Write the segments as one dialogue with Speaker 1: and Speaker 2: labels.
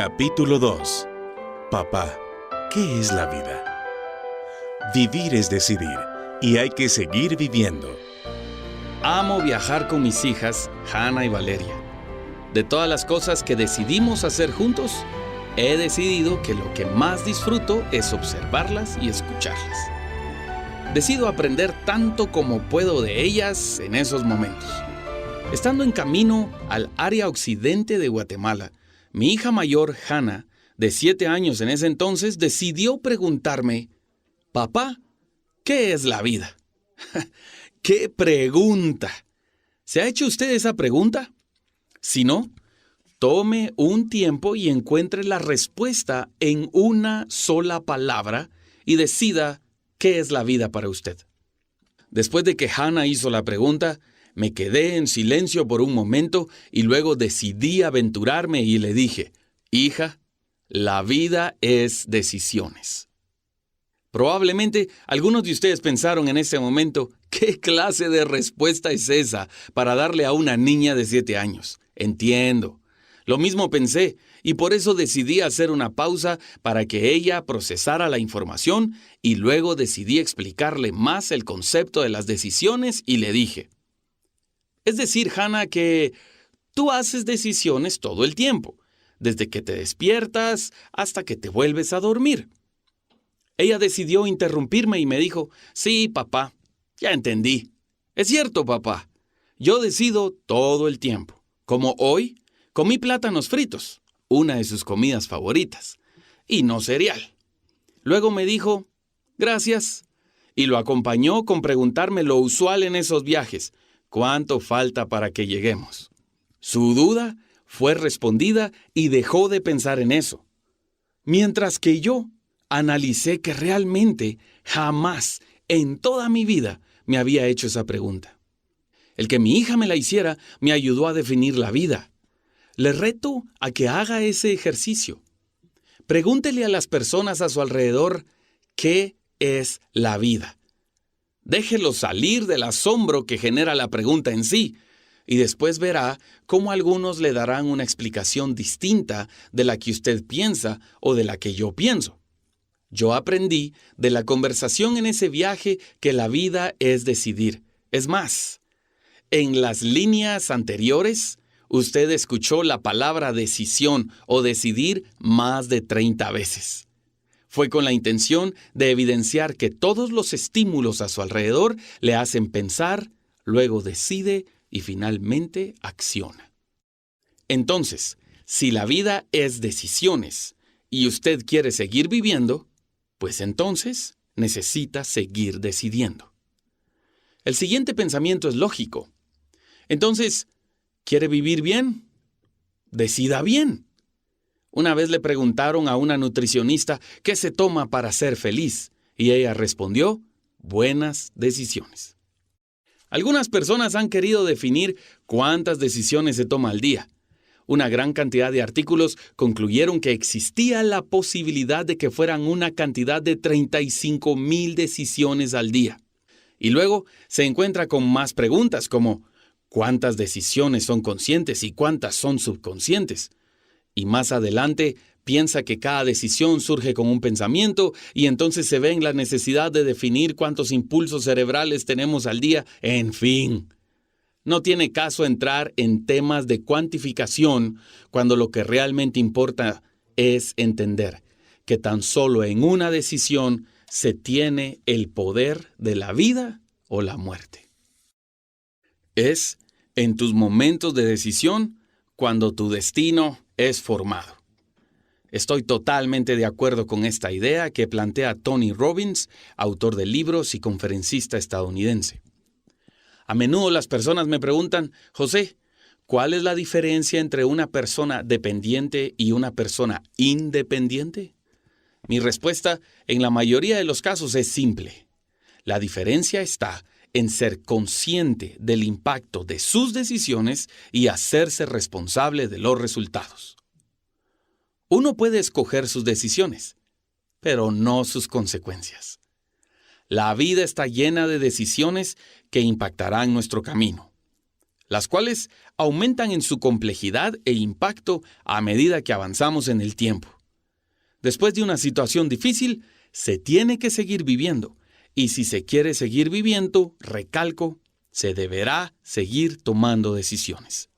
Speaker 1: Capítulo 2. Papá, ¿qué es la vida? Vivir es decidir, y hay que seguir viviendo.
Speaker 2: Amo viajar con mis hijas, Hannah y Valeria. De todas las cosas que decidimos hacer juntos, he decidido que lo que más disfruto es observarlas y escucharlas. Decido aprender tanto como puedo de ellas en esos momentos. Estando en camino al área occidente de Guatemala, mi hija mayor, Hannah, de 7 años en ese entonces, decidió preguntarme: «Papá, ¿qué es la vida?». ¡Qué pregunta! ¿Se ha hecho usted esa pregunta? Si no, tome un tiempo y encuentre la respuesta en una sola palabra y decida qué es la vida para usted. Después de que Hannah hizo la pregunta, me quedé en silencio por un momento y luego decidí aventurarme y le dije: «Hija, la vida es decisiones». Probablemente algunos de ustedes pensaron en ese momento: ¿qué clase de respuesta es esa para darle a una niña de 7 años? Entiendo. Lo mismo pensé, y por eso decidí hacer una pausa para que ella procesara la información y luego decidí explicarle más el concepto de las decisiones y le dije: «Es decir, Hannah, que tú haces decisiones todo el tiempo, desde que te despiertas hasta que te vuelves a dormir». Ella decidió interrumpirme y me dijo: «Sí, papá, ya entendí. Es cierto, papá. Yo decido todo el tiempo. Como hoy, comí plátanos fritos, una de sus comidas favoritas, y no cereal». Luego me dijo: «Gracias», y lo acompañó con preguntarme lo usual en esos viajes: «¿Cuánto falta para que lleguemos?». Su duda fue respondida y dejó de pensar en eso. Mientras que yo analicé que realmente jamás en toda mi vida me había hecho esa pregunta. El que mi hija me la hiciera me ayudó a definir la vida. Le reto a que haga ese ejercicio. Pregúntele a las personas a su alrededor: ¿qué es la vida? Déjelo salir del asombro que genera la pregunta en sí, y después verá cómo algunos le darán una explicación distinta de la que usted piensa o de la que yo pienso. Yo aprendí de la conversación en ese viaje que la vida es decidir. Es más, en las líneas anteriores, usted escuchó la palabra decisión o decidir más de 30 veces. Fue con la intención de evidenciar que todos los estímulos a su alrededor le hacen pensar, luego decide y finalmente acciona. Entonces, si la vida es decisiones y usted quiere seguir viviendo, pues entonces necesita seguir decidiendo. El siguiente pensamiento es lógico. Entonces, ¿quiere vivir bien? Decida bien. Una vez le preguntaron a una nutricionista qué se toma para ser feliz, y ella respondió: buenas decisiones. Algunas personas han querido definir cuántas decisiones se toma al día. Una gran cantidad de artículos concluyeron que existía la posibilidad de que fueran una cantidad de 35,000 decisiones al día. Y luego se encuentra con más preguntas como: ¿cuántas decisiones son conscientes y cuántas son subconscientes? Y más adelante piensa que cada decisión surge con un pensamiento y entonces se ve en la necesidad de definir cuántos impulsos cerebrales tenemos al día. En fin, no tiene caso entrar en temas de cuantificación cuando lo que realmente importa es entender que tan solo en una decisión se tiene el poder de la vida o la muerte. Es en tus momentos de decisión cuando tu destino es formado. Estoy totalmente de acuerdo con esta idea que plantea Tony Robbins, autor de libros y conferencista estadounidense. A menudo las personas me preguntan: «José, ¿cuál es la diferencia entre una persona dependiente y una persona independiente?». Mi respuesta en la mayoría de los casos es simple. La diferencia está en ser consciente del impacto de sus decisiones y hacerse responsable de los resultados. Uno puede escoger sus decisiones, pero no sus consecuencias. La vida está llena de decisiones que impactarán nuestro camino. las cuales aumentan en su complejidad e impacto a medida que avanzamos en el tiempo. Después de una situación difícil, se tiene que seguir viviendo. Y si se quiere seguir viviendo, recalco, se deberá seguir tomando decisiones.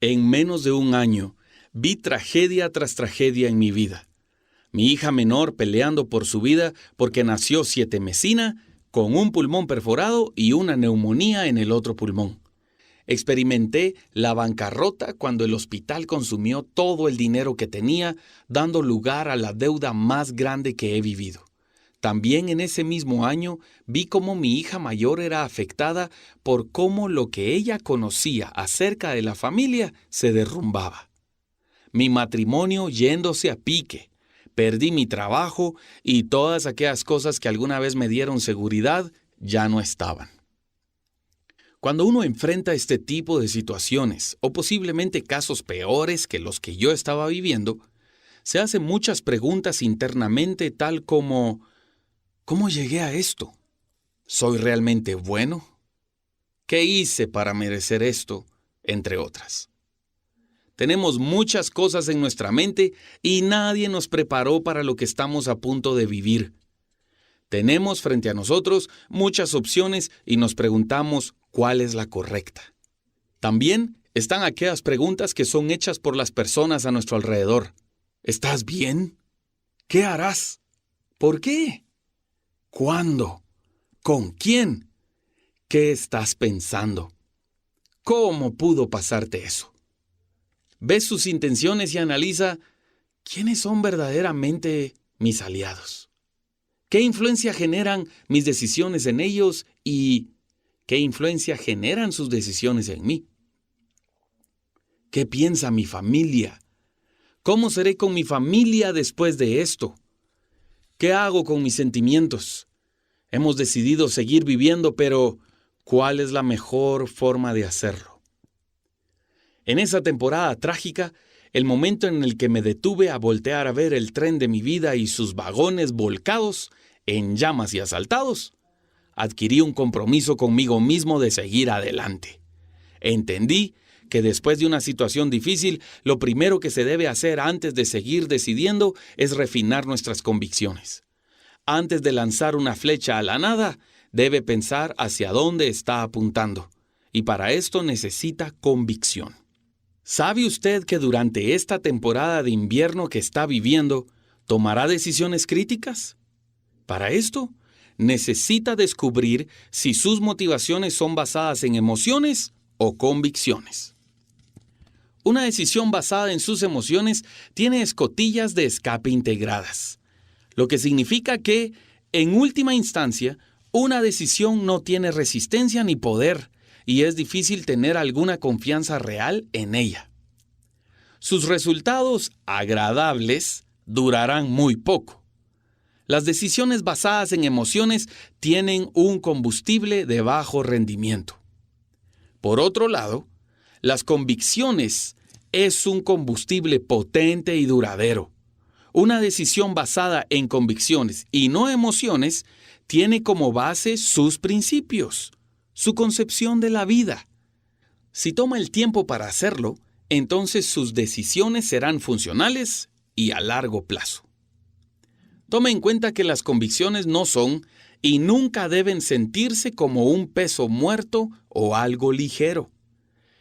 Speaker 2: En menos de un año, vi tragedia tras tragedia en mi vida. Mi hija menor peleando por su vida porque nació sietemesina, con un pulmón perforado y una neumonía en el otro pulmón. Experimenté la bancarrota cuando el hospital consumió todo el dinero que tenía, dando lugar a la deuda más grande que he vivido. También en ese mismo año vi cómo mi hija mayor era afectada por cómo lo que ella conocía acerca de la familia se derrumbaba. Mi matrimonio yéndose a pique, perdí mi trabajo y todas aquellas cosas que alguna vez me dieron seguridad ya no estaban. Cuando uno enfrenta este tipo de situaciones, o posiblemente casos peores que los que yo estaba viviendo, se hacen muchas preguntas internamente tal como: ¿cómo llegué a esto? ¿Soy realmente bueno? ¿Qué hice para merecer esto? Entre otras. Tenemos muchas cosas en nuestra mente y nadie nos preparó para lo que estamos a punto de vivir. Tenemos frente a nosotros muchas opciones y nos preguntamos cuál es la correcta. También están aquellas preguntas que son hechas por las personas a nuestro alrededor. ¿Estás bien? ¿Qué harás? ¿Por qué? ¿Cuándo? ¿Con quién? ¿Qué estás pensando? ¿Cómo pudo pasarte eso? Ves sus intenciones y analiza quiénes son verdaderamente mis aliados. ¿Qué influencia generan mis decisiones en ellos y qué influencia generan sus decisiones en mí? ¿Qué piensa mi familia? ¿Cómo seré con mi familia después de esto? ¿Qué hago con mis sentimientos? Hemos decidido seguir viviendo, pero ¿cuál es la mejor forma de hacerlo? En esa temporada trágica, el momento en el que me detuve a voltear a ver el tren de mi vida y sus vagones volcados, en llamas y asaltados, adquirí un compromiso conmigo mismo de seguir adelante. Entendí que después de una situación difícil, lo primero que se debe hacer antes de seguir decidiendo es refinar nuestras convicciones. Antes de lanzar una flecha a la nada, debe pensar hacia dónde está apuntando. Y para esto necesita convicción. ¿Sabe usted que durante esta temporada de invierno que está viviendo, tomará decisiones críticas? Para esto, necesita descubrir si sus motivaciones son basadas en emociones o convicciones. Una decisión basada en sus emociones tiene escotillas de escape integradas, lo que significa que, en última instancia, una decisión no tiene resistencia ni poder y es difícil tener alguna confianza real en ella. Sus resultados agradables durarán muy poco. Las decisiones basadas en emociones tienen un combustible de bajo rendimiento. Por otro lado, las convicciones es un combustible potente y duradero. Una decisión basada en convicciones y no emociones tiene como base sus principios, su concepción de la vida. Si toma el tiempo para hacerlo, entonces sus decisiones serán funcionales y a largo plazo. Tome en cuenta que las convicciones no son y nunca deben sentirse como un peso muerto o algo ligero.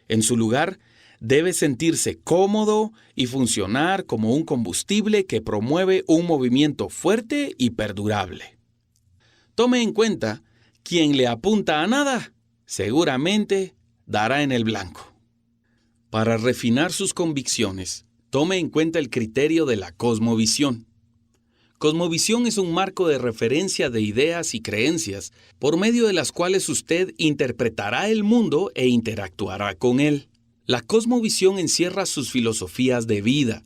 Speaker 2: En su lugar, debe sentirse cómodo y funcionar como un combustible que promueve un movimiento fuerte y perdurable. Tome en cuenta, quien le apunta a nada, seguramente dará en el blanco. Para refinar sus convicciones, tome en cuenta el criterio de la cosmovisión. Cosmovisión es un marco de referencia de ideas y creencias por medio de las cuales usted interpretará el mundo e interactuará con él. La cosmovisión encierra sus filosofías de vida,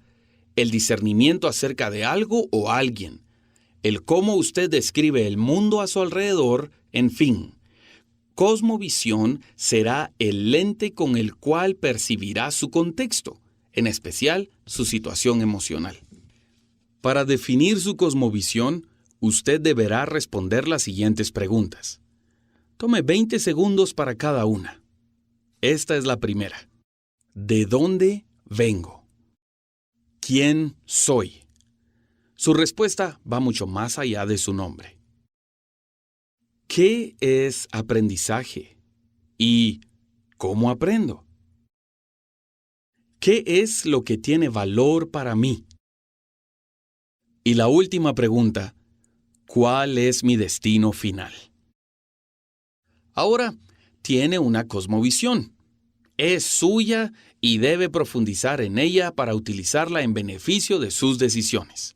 Speaker 2: el discernimiento acerca de algo o alguien, el cómo usted describe el mundo a su alrededor, en fin. Cosmovisión será el lente con el cual percibirá su contexto, en especial su situación emocional. Para definir su cosmovisión, usted deberá responder las siguientes preguntas. Tome 20 segundos para cada una. Esta es la primera. ¿De dónde vengo? ¿Quién soy? Su respuesta va mucho más allá de su nombre. ¿Qué es aprendizaje? ¿Y cómo aprendo? ¿Qué es lo que tiene valor para mí? Y la última pregunta, ¿cuál es mi destino final? Ahora, tiene una cosmovisión. Es suya y debe profundizar en ella para utilizarla en beneficio de sus decisiones.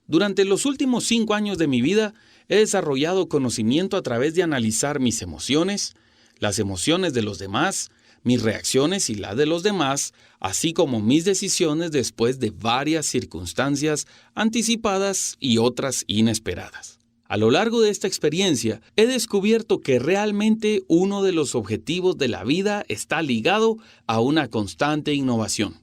Speaker 2: Durante los últimos 5 años de mi vida, he desarrollado conocimiento a través de analizar mis emociones, las emociones de los demás, mis reacciones y las de los demás, así como mis decisiones después de varias circunstancias anticipadas y otras inesperadas. A lo largo de esta experiencia, he descubierto que realmente uno de los objetivos de la vida está ligado a una constante innovación.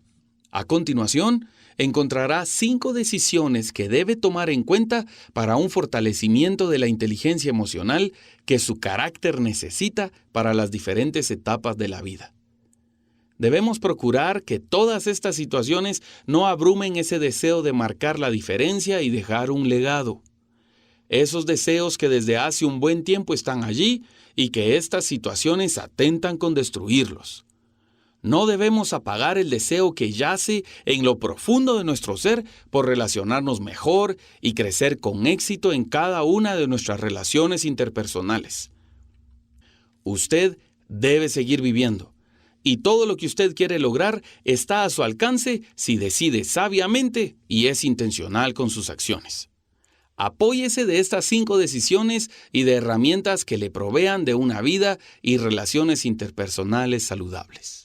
Speaker 2: A continuación, encontrará 5 decisiones que debe tomar en cuenta para un fortalecimiento de la inteligencia emocional que su carácter necesita para las diferentes etapas de la vida. Debemos procurar que todas estas situaciones no abrumen ese deseo de marcar la diferencia y dejar un legado. Esos deseos que desde hace un buen tiempo están allí y que estas situaciones atentan con destruirlos. No debemos apagar el deseo que yace en lo profundo de nuestro ser por relacionarnos mejor y crecer con éxito en cada una de nuestras relaciones interpersonales. Usted debe seguir viviendo, y todo lo que usted quiere lograr está a su alcance si decide sabiamente y es intencional con sus acciones. Apóyese de estas 5 decisiones y de herramientas que le provean de una vida y relaciones interpersonales saludables.